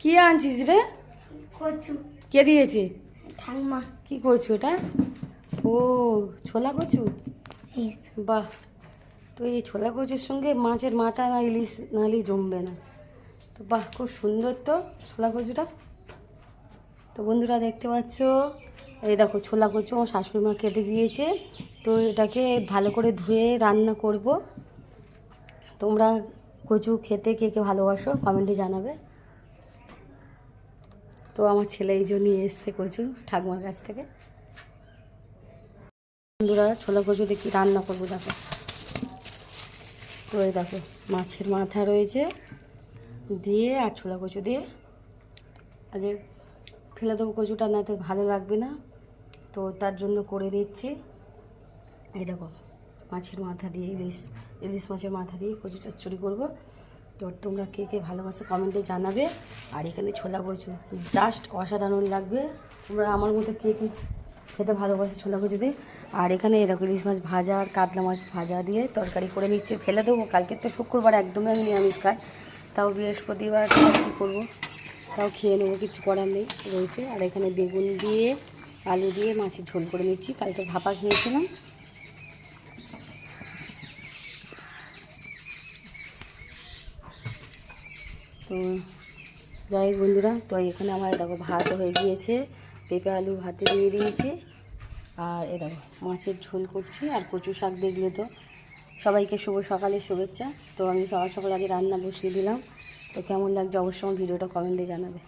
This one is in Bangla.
কি আনছিস রে? কচু। কে দিয়েছে? ঠাকুমা। কি কচু এটা? ও ছোলা কচু। বাহ, তো এই ছোলা কচুর সঙ্গে মাছের মাথা না ইলিশ নাহলেই জমবে না। তো বাহ, খুব সুন্দর তো ছোলা কচুটা। তো বন্ধুরা দেখতে পাচ্ছ, এই দেখো ছোলা কচু আমার শাশুড়ি মা কেটে দিয়েছে। তো এটাকে ভালো করে ধুয়ে রান্না করব। তোমরা কচু খেতে কে কে ভালোবাসো কমেন্টে জানাবে। তো আমার ছেলে এই জন্য নিয়ে এসছে কচু ঠাকুমার কাছ থেকে। বন্ধুরা ছোলা কচু দেখি রান্না করবো, দেখো। তো এই দেখো মাছের মাথা রয়েছে দিয়ে আর ছোলা কচু দিয়ে আজ ফেলে দেবো কচুটা, না তো ভালো লাগবে না, তো তার জন্য করে দিচ্ছি। এই দেখো মাছের মাথা দিয়ে ইলিশ মাছের মাথা দিয়ে কচু চচ্চড়ি করবো। তো তোমরা কে কে ভালোবাসো কমেন্টে জানাবে। আর এখানে ছোলা কচু জাস্ট অসাধারণ লাগবে। তোমরা আমার মতো কে কে খেতে ভালোবাসো ছোলা কচু দিয়ে। আর এখানে এই দেখো ইলিশ মাছ ভাজা আর কাতলা মাছ ভাজা দিয়ে তরকারি করে নিচ্ছে, ফেলে দেবো। কালকে তো শুক্রবার, একদমই আমি নিরামিষ খাই, তাও বৃহস্পতিবার কী করবো, তাও খেয়ে নেবো, কিছু করার নেই রয়েছে। আর এখানে বেগুন দিয়ে আলু দিয়ে মাছের ঝোল করে নিচ্ছি, কালকে ভাপা খেয়েছিলাম। তো যাই হোক বন্ধুরা, তো এখানে আমার দেখো ভাত হয়ে গিয়েছে, পেঁপে আলু ভাতে দিয়ে দিয়েছি। আর এ দেখো মাছের ঝোল করছি আর কচু শাক দেখলে তো। সবাইকে শুভ সকালের শুভেচ্ছা। তো আমি সকাল সকাল আগে রান্না বসিয়ে দিলাম। তো কেমন লাগছে অবশ্যই আমার ভিডিওটা কমেন্টে জানাবে।